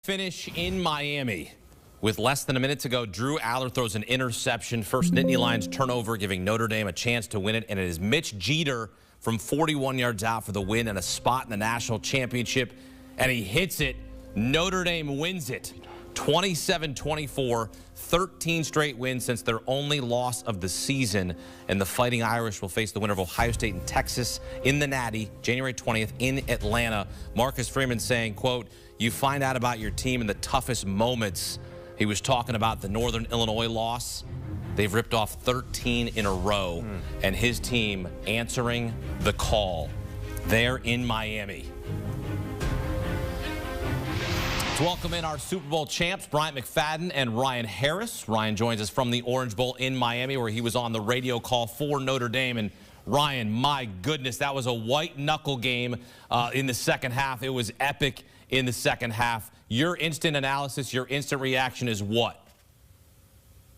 finish in Miami. With less than a minute to go, Drew Aller throws an interception. First Nittany Lions turnover, giving Notre Dame a chance to win it. And it is Mitch Jeter from 41 yards out for the win and a spot in the national championship. And he hits it. Notre Dame wins it. 27-24, 13 straight wins since their only loss of the season. And the Fighting Irish will face the winner of Ohio State and Texas in the Natty, January 20th in Atlanta. Marcus Freeman saying, quote, "You find out about your team in the toughest moments." He was talking about the Northern Illinois loss. They've ripped off 13 in a row, and his team answering the call there in Miami. Welcome in our Super Bowl champs, Bryant McFadden and Ryan Harris. Ryan joins us from the Orange Bowl in Miami, where he was on the radio call for Notre Dame. And Ryan, my goodness, that was a white-knuckle game in the second half. It was epic in the second half. Your instant analysis, your instant reaction is what?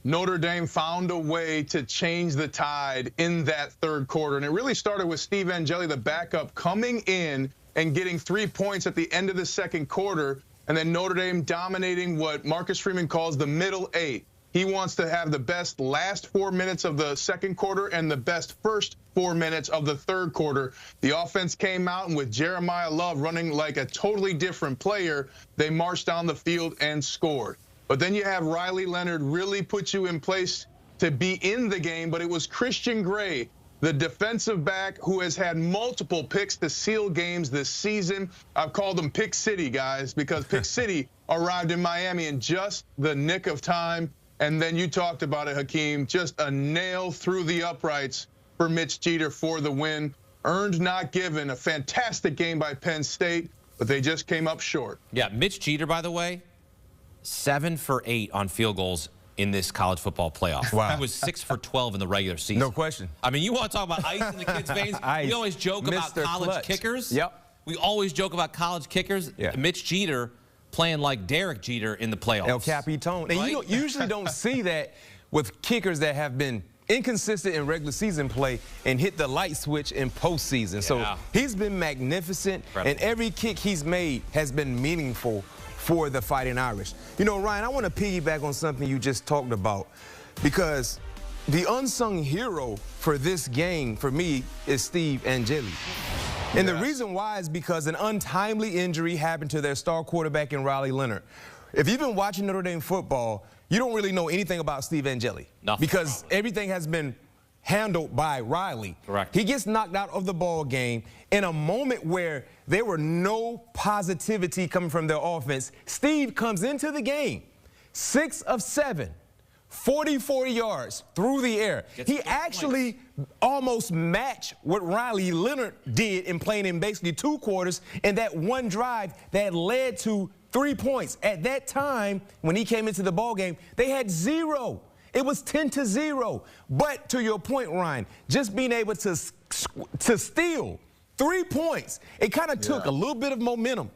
Notre Dame found a way to change the tide in that third quarter. And it really started with Steve Angeli, the backup, coming in and getting 3 points at the end of the second quarter. And then Notre Dame dominating what Marcus Freeman calls the middle eight. He wants to have the best last 4 minutes of the second quarter and the best first 4 minutes of the third quarter. The offense came out, and with Jeremiah Love running like a totally different player, they marched down the field and scored. But then you have Riley Leonard really put you in place to be in the game, but it was Christian Gray, the defensive back who has had multiple picks to seal games this season. I've called them Pick City, guys, because Pick City arrived in Miami in just the nick of time. And then you talked about it, Hakeem, just a nail through the uprights for Mitch Jeter for the win. Earned, not given. A fantastic game by Penn State, but they just came up short. Yeah, Mitch Jeter, by the way, 7 for 8 on field goals in this college football playoff. Wow. He was 6 for 12 in the regular season. No question. I mean, you want to talk about ice in the kids' veins? We always joke about college Clutch. kickers. Yep. We always joke about college kickers. Yeah. Mitch Jeter playing like Derek Jeter in the playoffs. El Capitan. And right? you usually don't see that with kickers that have been inconsistent in regular season play and hit the light switch in postseason. Yeah. So he's been magnificent, and every kick he's made has been meaningful for the Fighting Irish. You know, Ryan, I want to piggyback on something you just talked about, because the unsung hero for this game, for me, is Steve Angeli. And the reason why is because an untimely injury happened to their star quarterback in Riley Leonard. If you've been watching Notre Dame football, you don't really know anything about Steve Angeli. Nothing. Because everything has been handled by Riley. Correct. He gets knocked out of the ball game in a moment where there were no positivity coming from their offense. Steve comes into the game, 6 of 7, 44 yards through the air. He actually almost matched what Riley Leonard did in playing in basically 2 quarters in that one drive that led to 3 points. At that time, when he came into the ball game, they had 0. It was 10-0. But to your point, Ryan, just being able to steal 3 points, it kind of took a little bit of momentum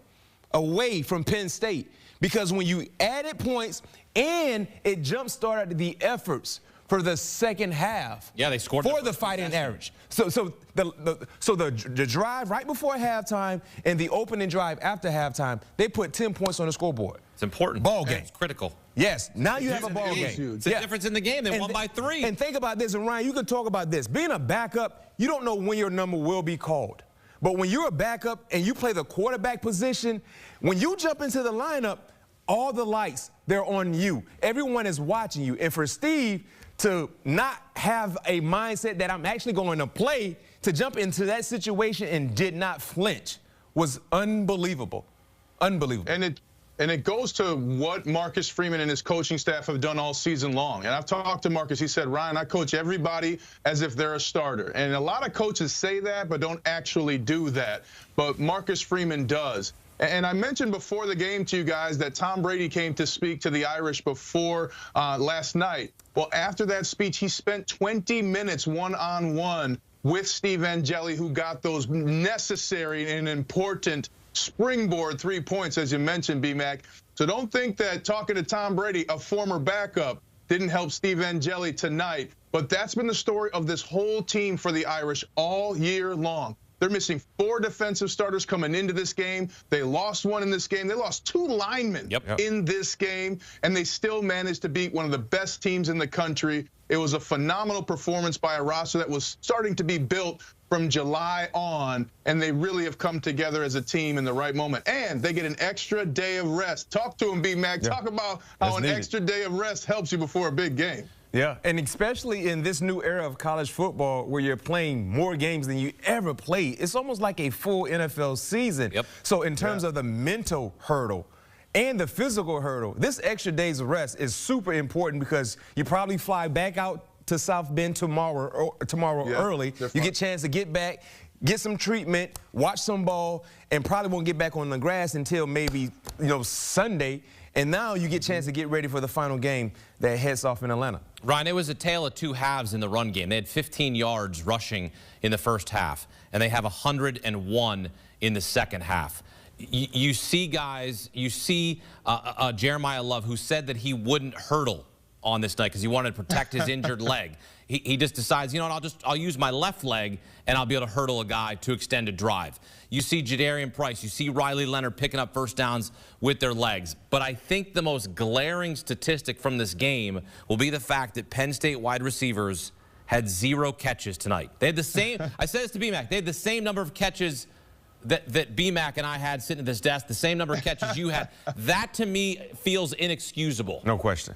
away from Penn State, because when you added points and it jump-started the efforts for the second half. Yeah, they scored for the Fighting Irish. So the drive right before halftime and the opening drive after halftime, they put 10 points on the scoreboard. It's important. Ball game. It's critical. Yes, now you have a ball game. It's a difference in the game. They won by 3. And think about this, and Ryan, you can talk about this. Being a backup, you don't know when your number will be called. But when you're a backup and you play the quarterback position, when you jump into the lineup, all the lights, they're on you. Everyone is watching you. And for Steve to not have a mindset that I'm actually going to play, to jump into that situation and did not flinch, was unbelievable. Unbelievable. And it goes to what Marcus Freeman and his coaching staff have done all season long. And I've talked to Marcus. He said, Ryan, I coach everybody as if they're a starter. And a lot of coaches say that but don't actually do that. But Marcus Freeman does. And I mentioned before the game to you guys that Tom Brady came to speak to the Irish before last night. Well, after that speech, he spent 20 minutes one-on-one with Steve Angeli, who got those necessary and important springboard 3 points, as you mentioned, B-Mac. So don't think that talking to Tom Brady, a former backup, didn't help Steve Angeli tonight. But that's been the story of this whole team for the Irish all year long. They're missing 4 defensive starters coming into this game. They lost 1 in this game. They lost 2 linemen in this game, and they still managed to beat one of the best teams in the country. It was a phenomenal performance by a roster that was starting to be built from July on, and they really have come together as a team in the right moment. And they get an extra day of rest. Talk to him, B-Mac. Talk about how an extra day of rest helps you before a big game. Yeah, and especially in this new era of college football where you're playing more games than you ever played, it's almost like a full NFL season. So in terms of the mental hurdle and the physical hurdle, this extra days of rest is super important because you probably fly back out to South Bend tomorrow early. You get a chance to get back, get some treatment, watch some ball, and probably won't get back on the grass until maybe, Sunday. And now you get a chance to get ready for the final game that heads off in Atlanta. Ryan, it was a tale of 2 halves in the run game. They had 15 yards rushing in the first half, and they have 101 in the second half. You see guys, Jeremiah Love, who said that he wouldn't hurdle on this night because he wanted to protect his injured leg. He just decides, you know what, I'll use my left leg and I'll be able to hurdle a guy to extend a drive. You see Jadarian Price, you see Riley Leonard picking up first downs with their legs. But I think the most glaring statistic from this game will be the fact that Penn State wide receivers had 0 catches tonight. They had the same, I said this to B-Mac, they had the same number of catches that B-Mac and I had sitting at this desk, the same number of catches you had. That, to me, feels inexcusable. No question.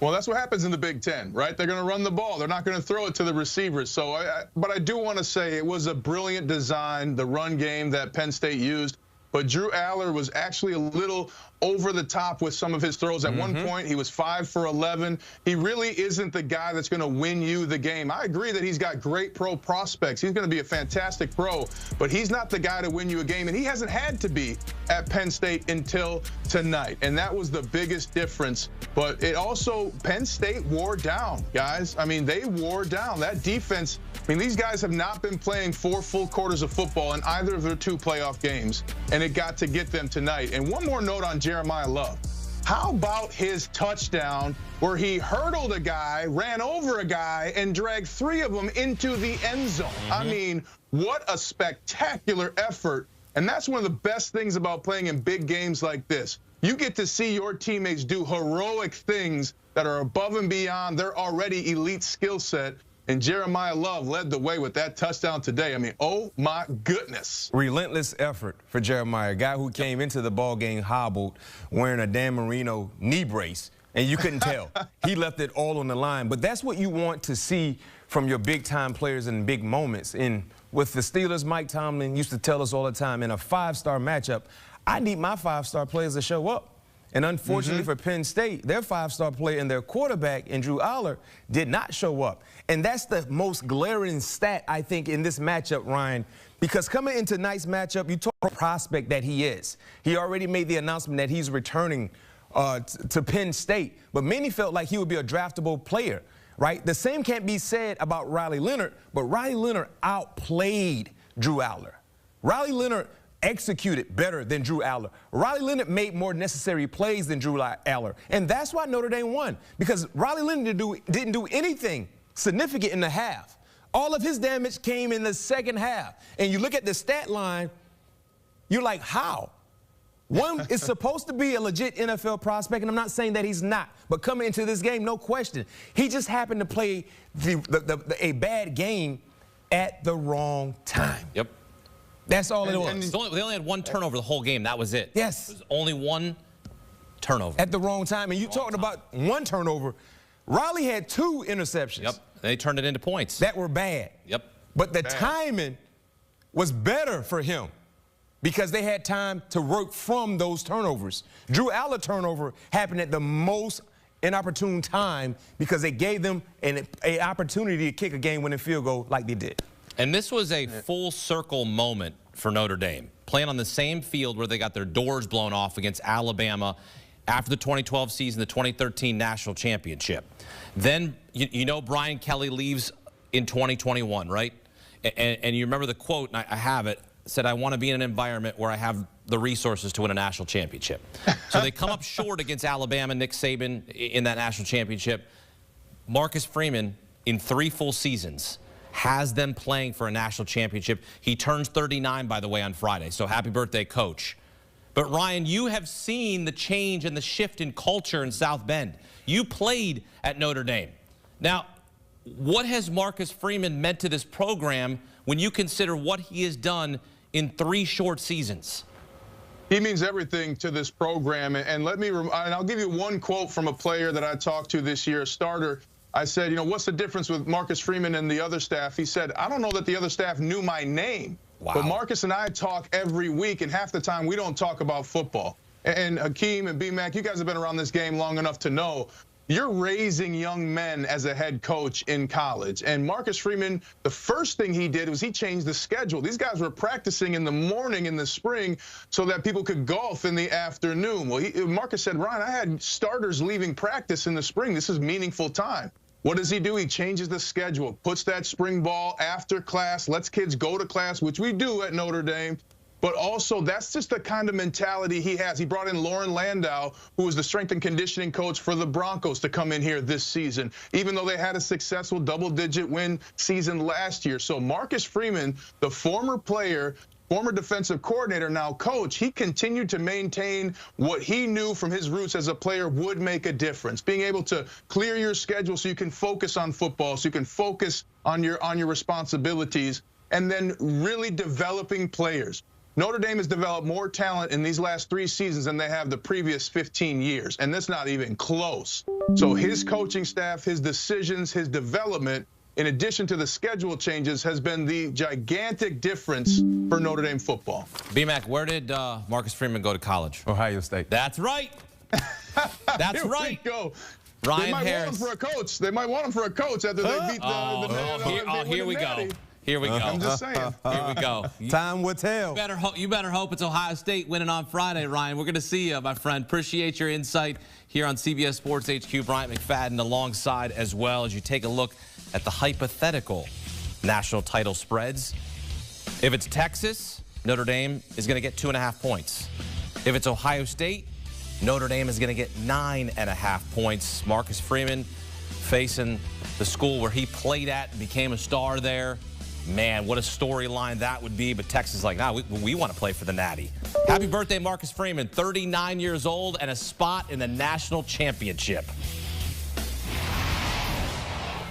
Well, that's what happens in the Big Ten, right? They're going to run the ball. They're not going to throw it to the receivers. So, but I do want to say it was a brilliant design, the run game that Penn State used. But Drew Aller was actually a little over the top with some of his throws. At one point, he was 5 for 11. He really isn't the guy that's going to win you the game. I agree that he's got great pro prospects. He's going to be a fantastic pro, but he's not the guy to win you a game, and he hasn't had to be at Penn State until tonight, and that was the biggest difference. But it also, Penn State wore down, guys. I mean, they wore down. That defense, I mean, these guys have not been playing 4 full quarters of football in either of their 2 playoff games, and it got to get them tonight. And one more note on Jeremiah Love. How about his touchdown where he hurdled a guy, ran over a guy, and dragged 3 of them into the end zone? I mean, what a spectacular effort. And that's one of the best things about playing in big games like this. You get to see your teammates do heroic things that are above and beyond their already elite skill set. And Jeremiah Love led the way with that touchdown today. I mean, oh, my goodness. Relentless effort for Jeremiah, a guy who came into the ball game hobbled, wearing a Dan Marino knee brace, and you couldn't tell. He left it all on the line. But that's what you want to see from your big-time players in big moments. And with the Steelers, Mike Tomlin used to tell us all the time, in a 5-star matchup, I need my 5-star players to show up. And unfortunately for Penn State, their 5-star player and their quarterback, Drew Aller, did not show up. And that's the most glaring stat, I think, in this matchup, Ryan, because coming into tonight's matchup, you talk about the prospect that he is. He already made the announcement that he's returning to Penn State, but many felt like he would be a draftable player, right? The same can't be said about Riley Leonard, but Riley Leonard outplayed Drew Aller. Riley Leonard executed better than Drew Aller. Riley Leonard made more necessary plays than Drew Aller. And that's why Notre Dame won, because Riley Leonard didn't do anything significant in the half. All of his damage came in the second half. And you look at the stat line, you're like, how? One is supposed to be a legit NFL prospect, and I'm not saying that he's not. But coming into this game, no question, he just happened to play a bad game at the wrong time. Yep. That's all it was. They only had 1 turnover the whole game. That was it. Yes. It was only 1 turnover. At the wrong time. And you talking about 1 turnover. Riley had 2 interceptions. Yep. They turned it into points. That were bad. Yep. But the timing was better for him because they had time to work from those turnovers. Drew Aller turnover happened at the most inopportune time because they gave them an opportunity to kick a game-winning field goal like they did. And this was a full circle moment for Notre Dame, playing on the same field where they got their doors blown off against Alabama after the 2012 season, the 2013 National Championship. Then, you know, Brian Kelly leaves in 2021, right? And you remember the quote, and I have it, said, I want to be in an environment where I have the resources to win a national championship. So they come up short against Alabama, Nick Saban in that national championship. Marcus Freeman, in 3 full seasons, has them playing for a national championship. He turns 39, by the way, on Friday, so happy birthday, Coach. But, Ryan, you have seen the change and the shift in culture in South Bend. You played at Notre Dame. Now, what has Marcus Freeman meant to this program when you consider what he has done in 3 short seasons? He means everything to this program. And I'll give you one quote from a player that I talked to this year, a starter. I said, what's the difference with Marcus Freeman and the other staff? He said, I don't know that the other staff knew my name. Wow. But Marcus and I talk every week, and half the time we don't talk about football. And Hakeem and B-Mac, you guys have been around this game long enough to know you're raising young men as a head coach in college. And Marcus Freeman, the first thing he did was he changed the schedule. These guys were practicing in the morning in the spring so that people could golf in the afternoon. Well, Marcus said, Ryan, I had starters leaving practice in the spring. This is meaningful time. What does he do? He changes the schedule, puts that spring ball after class, lets kids go to class, which we do at Notre Dame. But also, that's just the kind of mentality he has. He brought in Lauren Landau, who was the strength and conditioning coach for the Broncos, to come in here this season, even though they had a successful double-digit win season last year. So Marcus Freeman, the former player, former defensive coordinator, now coach, he continued to maintain what he knew from his roots as a player would make a difference. Being able to clear your schedule so you can focus on football, so you can focus on your responsibilities, and then really developing players. Notre Dame has developed more talent in these last 3 seasons than they have the previous 15 years, and that's not even close. So his coaching staff, his decisions, his development, in addition to the schedule changes, has been the gigantic difference for Notre Dame football. B-Mac, where did Marcus Freeman go to college? Ohio State. That's right. That's right. Here we go. Ryan Harris. They might want him for a coach. They might want him for a coach after they beat the here we go. Here we go. I'm just saying. Here we go. Time will tell. You better hope it's Ohio State winning on Friday, Ryan. We're going to see you, my friend. Appreciate your insight here on CBS Sports HQ. Bryant McFadden alongside as well as you take a look at the hypothetical national title spreads. If it's Texas, Notre Dame is going to get 2.5 points. If it's Ohio State, Notre Dame is going to get 9.5 points. Marcus Freeman facing the school where he played at and became a star there. Man, what a storyline that would be. But Texas is like, nah, we want to play for the Natty. Happy birthday, Marcus Freeman, 39 years old and a spot in the national championship.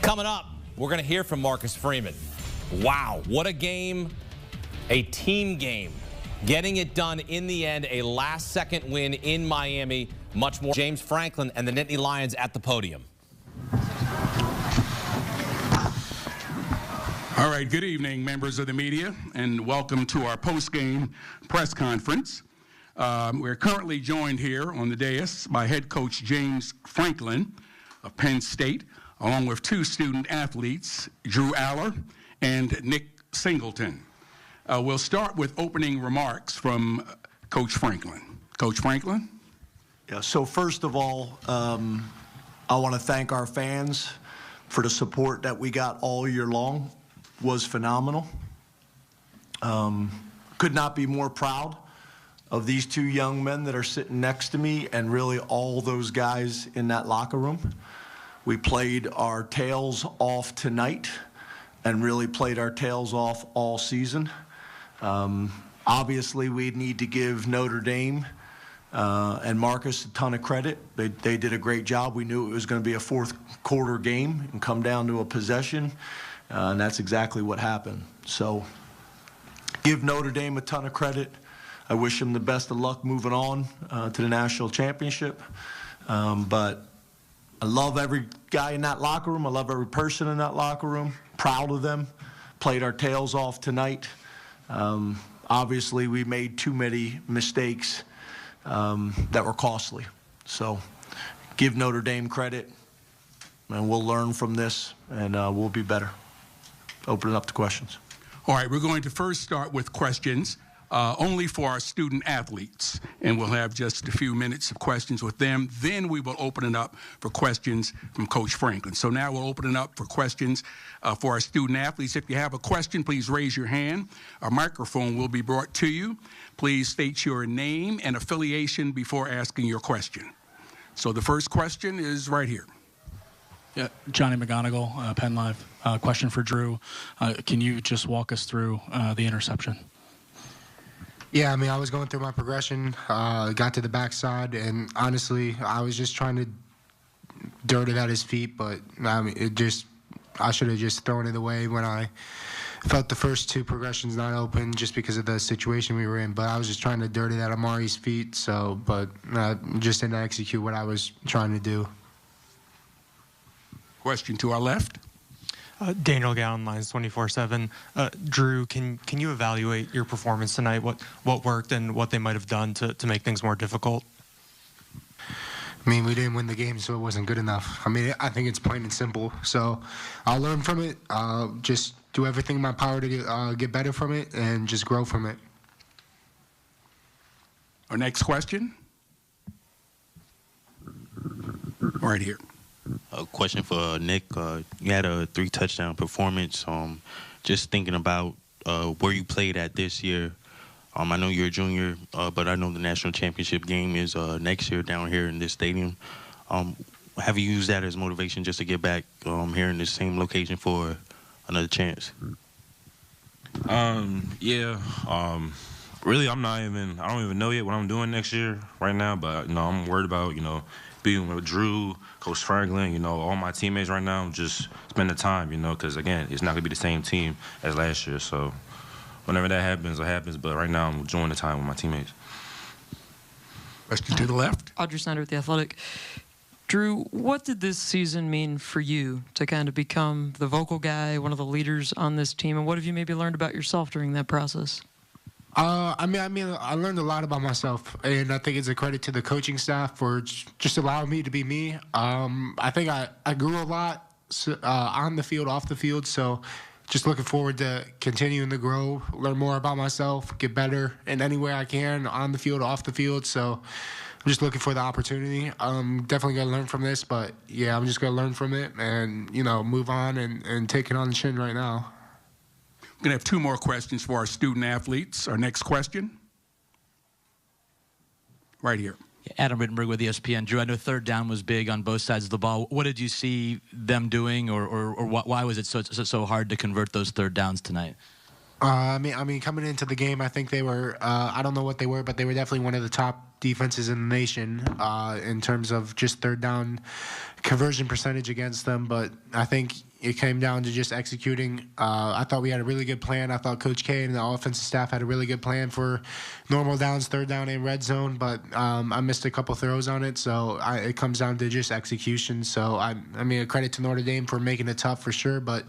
Coming up, we're going to hear from Marcus Freeman. Wow, what a game, a team game. Getting it done in the end, a last-second win in Miami. Much more. James Franklin and the Nittany Lions at the podium. All right, good evening, members of the media, and welcome to our post-game press conference. We're currently joined here on the dais by head coach James Franklin of Penn State, along with 2 student athletes, Drew Aller and Nick Singleton. We'll start with opening remarks from Coach Franklin. Coach Franklin? Yeah, so first of all, I want to thank our fans for the support that we got all year long. Was phenomenal. Could not be more proud of these 2 young men that are sitting next to me and really all those guys in that locker room. We played our tails off tonight and really played our tails off all season. Obviously, we need to give Notre Dame and Marcus a ton of credit. They did a great job. We knew it was going to be a 4th quarter game and come down to a possession. And that's exactly what happened. So give Notre Dame a ton of credit. I wish them the best of luck moving on to the national championship. But I love every guy in that locker room. I love every person in that locker room. Proud of them. Played our tails off tonight. Obviously, we made too many mistakes that were costly. So give Notre Dame credit, and we'll learn from this, and we'll be better. Open it up to questions. All right, we're going to first start with questions only for our student athletes, and we'll have just a few minutes of questions with them. Then we will open it up for questions from Coach Franklin. So now we'll open it up for questions for our student athletes. If you have a question, please raise your hand. A microphone will be brought to you. Please state your name and affiliation before asking your question. So the first question is right here. Johnny McGonigal, Penn Live. Question for Drew. Can you just walk us through the interception? Yeah, I mean, I was going through my progression, got to the backside, and honestly, I was just trying to dirt it at his feet, but I mean, I should have just thrown it away when I felt the first two progressions not open just because of the situation we were in. But I was just trying to dirt it at Amari's feet, but just didn't execute what I was trying to do. Question to our left. Daniel Gowan, Lines 24/7. Drew, can you evaluate your performance tonight? What worked and what they might have done to make things more difficult? I mean, we didn't win the game, so it wasn't good enough. I mean, I think it's plain and simple. So I'll learn from it. Just do everything in my power to get better from it and just grow from it. Our next question. Right here. A question for Nick. You had a 3-touchdown performance. Just thinking about where you played at this year. I know you're a junior, but I know the national championship game is next year down here in this stadium. Have you used that as motivation just to get back here in the same location for another chance? Yeah. Really, I don't even know yet what I'm doing next year right now, but I'm worried about being with Drew, Coach Franklin, all my teammates right now. Just spend the time, because again, it's not gonna be the same team as last year. So whenever that happens, it happens. But right now, I'm enjoying the time with my teammates. Question to the left. Audrey Snyder with The Athletic. Drew, what did this season mean for you to kind of become the vocal guy, one of the leaders on this team, and what have you maybe learned about yourself during that process? I learned a lot about myself, and I think it's a credit to the coaching staff for just allowing me to be me. I think I grew a lot on the field, off the field, so just looking forward to continuing to grow, learn more about myself, get better in any way I can, on the field, off the field. So I'm just looking for the opportunity. I'm definitely going to learn from this, but yeah, I'm just going to learn from it and, move on and take it on the chin right now. We're going to have 2 more questions for our student athletes. Our next question. Right here. Adam Rittenberg with ESPN. Drew, I know third down was big on both sides of the ball. What did you see them doing, or why was it so hard to convert those third downs tonight? I mean, coming into the game, I think they were, I don't know what they were, but they were definitely one of the top defenses in the nation in terms of just third down conversion percentage against them. But I think it came down to just executing. I thought we had a really good plan. I thought Coach K and the offensive staff had a really good plan for normal downs, third down, and red zone. But I missed a couple throws on it, so it comes down to just execution. So I mean, a credit to Notre Dame for making it tough for sure. But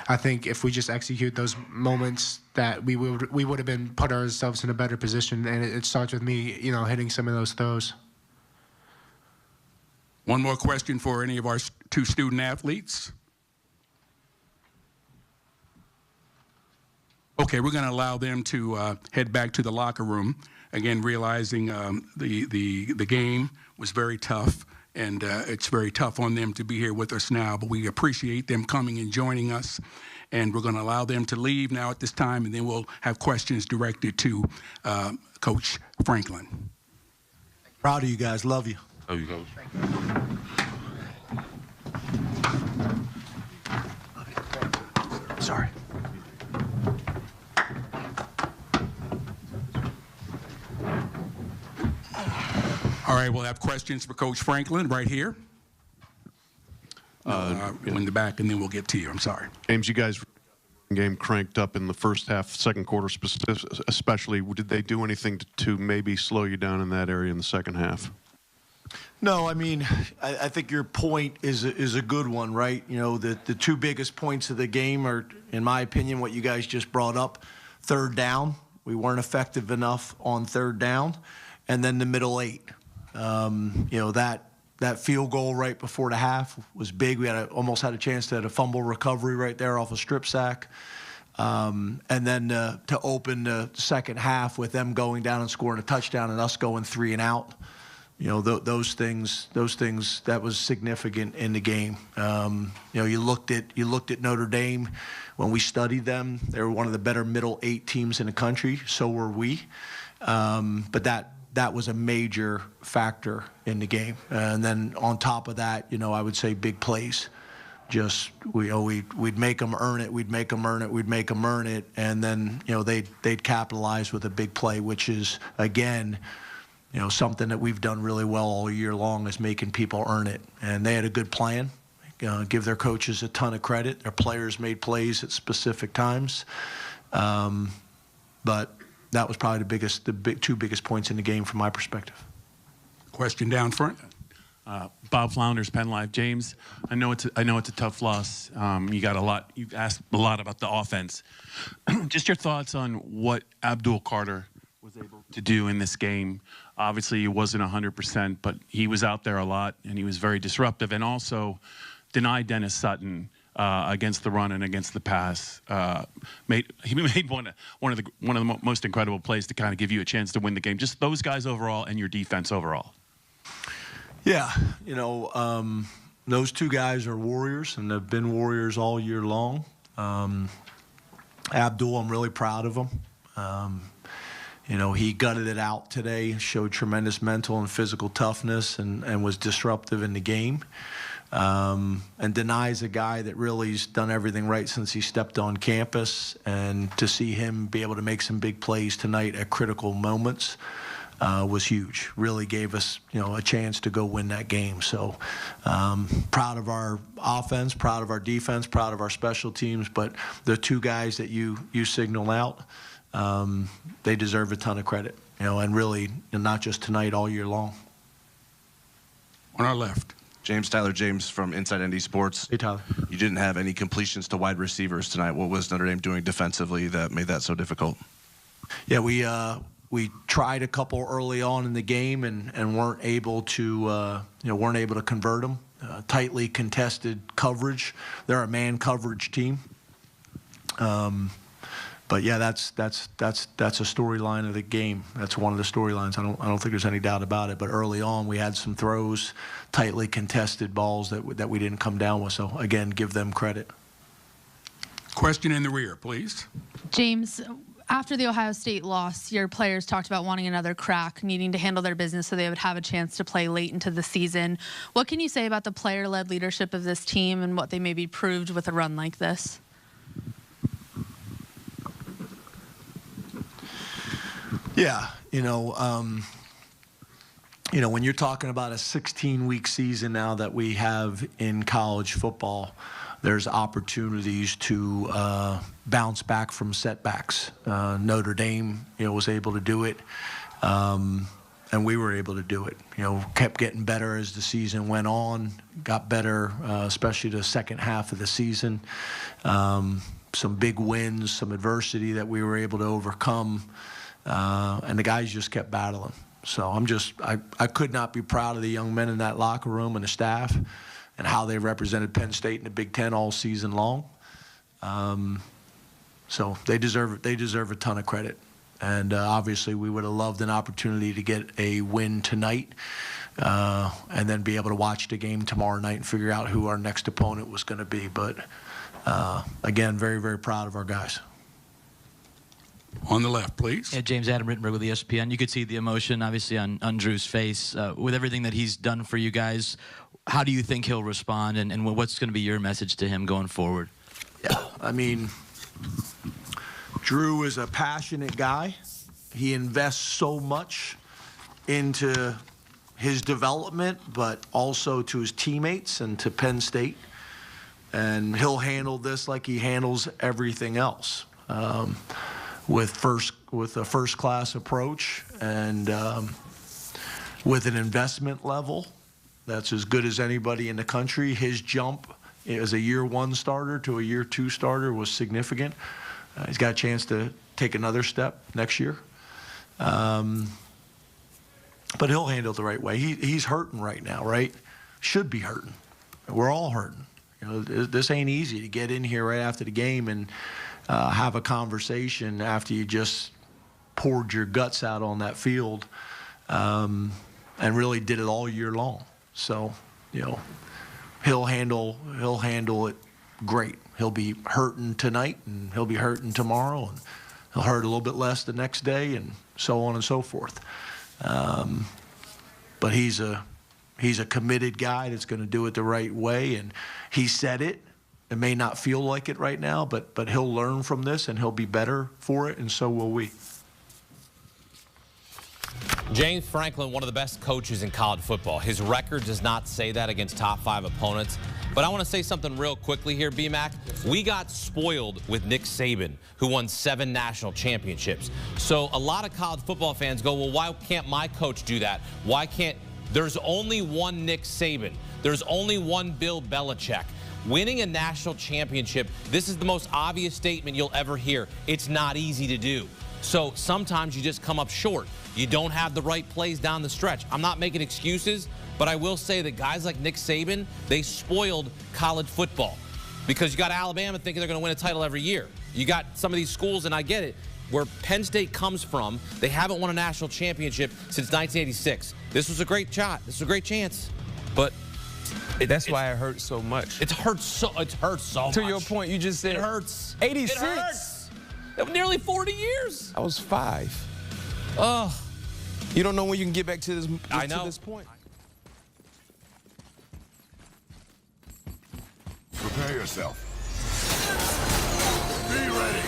I think if we just execute those moments, that we would have been put ourselves in a better position. And it starts with me, hitting some of those throws. One more question for any of our 2 student athletes. Okay, we're going to allow them to head back to the locker room. Again, realizing the game was very tough, and it's very tough on them to be here with us now. But we appreciate them coming and joining us, and we're going to allow them to leave now at this time, and then we'll have questions directed to Coach Franklin. Proud of you guys. Love you. Love you, Coach. Sorry. All right, we'll have questions for Coach Franklin right here. In the back, and then we'll get to you. I'm sorry. James, you guys game cranked up in the first half, second quarter especially. Did they do anything to maybe slow you down in that area in the second half? No, I mean, I think your point is a good one, right? The 2 biggest points of the game are, in my opinion, what you guys just brought up. Third down, we weren't effective enough on third down, and then the middle 8. That field goal right before the half was big. We almost had a chance to have a fumble recovery right there off a strip sack. And then to open the second half with them going down and scoring a touchdown and us going 3 and out. Those things that was significant in the game. You looked at Notre Dame when we studied them. They were one of the better middle 8 teams in the country. So were we. But that was a major factor in the game. And then on top of that, I would say big plays. we'd make them earn it, we'd make them earn it, we'd make them earn it, and then they'd capitalize with a big play, which is again something that we've done really well all year long, is making people earn it. And they had a good plan. Give their coaches a ton of credit. Their players made plays at specific times, but that was probably the two biggest points in the game from my perspective. Question down front. Bob Flounders, Penn Live. James, I know it's a tough loss. You've asked a lot about the offense. Just your thoughts on what Abdul Carter was able to do in this game. Obviously, he wasn't 100%, but he was out there a lot, and he was very disruptive, and also denied Dennis Sutton against the run and against the pass. He made one of the most incredible plays to kind of give you a chance to win the game. Just those guys overall and your defense overall. Yeah, those two guys are warriors, and they've been warriors all year long. Abdul, I'm really proud of him. He gutted it out today, showed tremendous mental and physical toughness, and was disruptive in the game. And Denai's a guy that really's done everything right since he stepped on campus, and to see him be able to make some big plays tonight at critical moments was huge. Really gave us, a chance to go win that game. So proud of our offense, proud of our defense, proud of our special teams. But the two guys that you signal out, they deserve a ton of credit. And really, not just tonight, all year long. On our left. Tyler James from Inside ND Sports. Hey, Tyler. You didn't have any completions to wide receivers tonight. What was Notre Dame doing defensively that made that so difficult? Yeah, we tried a couple early on in the game and weren't able to convert them. Tightly contested coverage. They're a man coverage team. But yeah, that's a storyline of the game. That's one of the storylines. I don't think there's any doubt about it. But early on, we had some throws, tightly contested balls that we didn't come down with. So again, give them credit. Question in the rear, please. James, after the Ohio State loss, your players talked about wanting another crack, needing to handle their business so they would have a chance to play late into the season. What can you say about the player-led leadership of this team and what they maybe proved with a run like this? Yeah, when you're talking about a 16-week season now that we have in college football, there's opportunities to bounce back from setbacks. Notre Dame, was able to do it, and we were able to do it. Kept getting better as the season went on, got better, especially the second half of the season. Some big wins, some adversity that we were able to overcome. And the guys just kept battling. So I could not be proud of the young men in that locker room and the staff and how they represented Penn State in the Big Ten all season long. So they deserve a ton of credit. And obviously we would have loved an opportunity to get a win tonight and then be able to watch the game tomorrow night and figure out who our next opponent was going to be. But again, very, very proud of our guys. On the left, please. Yeah, James Adam Rittenberg with ESPN. You could see the emotion, obviously, on Drew's face. With everything that he's done for you guys, how do you think he'll respond, and what's going to be your message to him going forward? Yeah, I mean, Drew is a passionate guy. He invests so much into his development, but also to his teammates and to Penn State. And he'll handle this like he handles everything else. With a first-class approach and with an investment level that's as good as anybody in the country. His jump as a year one starter to a year two starter was significant. He's got a chance to take another step next year. But he'll handle it the right way. He's hurting right now, right? Should be hurting. We're all hurting. This ain't easy to get in here right after the game and have a conversation after you just poured your guts out on that field and really did it all year long. So, he'll handle it great. He'll be hurting tonight and he'll be hurting tomorrow and he'll hurt a little bit less the next day and so on and so forth. But he's a He's a committed guy that's going to do it the right way, and he said it. It may not feel like it right now, but he'll learn from this, and he'll be better for it, and so will we. James Franklin, one of the best coaches in college football. His record does not say that against top 5 opponents. But I want to say something real quickly here, B-Mac. We got spoiled with Nick Saban, who won 7 national championships. So a lot of college football fans go, well, why can't my coach do that? Why can't? There's only one Nick Saban. There's only one Bill Belichick. Winning a national championship, this is the most obvious statement you'll ever hear. It's not easy to do. So sometimes you just come up short. You don't have the right plays down the stretch. I'm not making excuses, but I will say that guys like Nick Saban, they spoiled college football because you got Alabama thinking they're going to win a title every year. You got some of these schools, and I get it, where Penn State comes from, they haven't won a national championship since 1986. This was a great shot. This was a great chance, but that's why it hurts so much. It hurts so much. To your point, you just said it hurts. 86. It hurts. Nearly 40 years. I was 5. Ugh. You don't know when you can get back to this, I know. to this point. Prepare yourself. Be ready.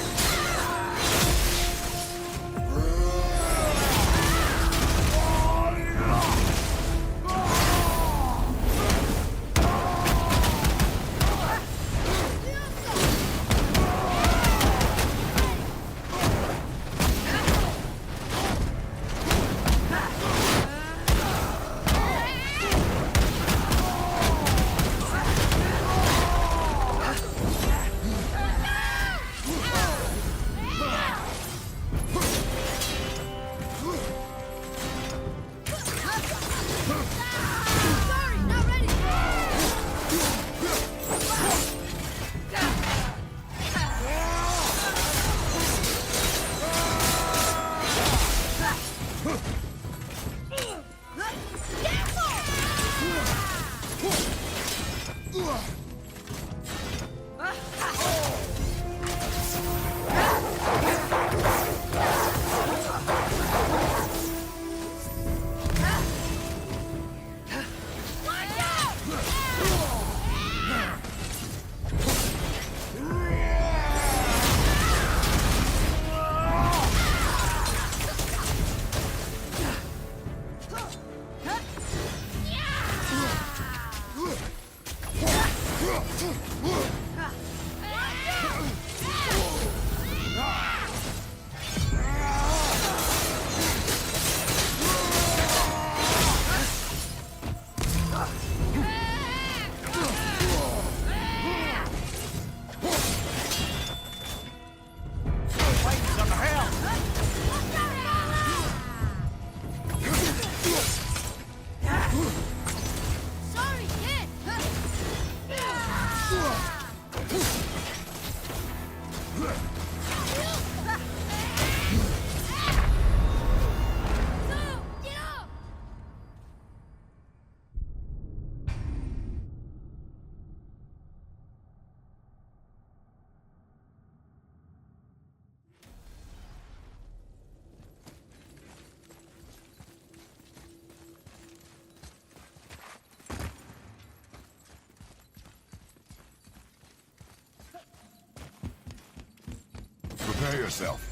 Prepare yourself.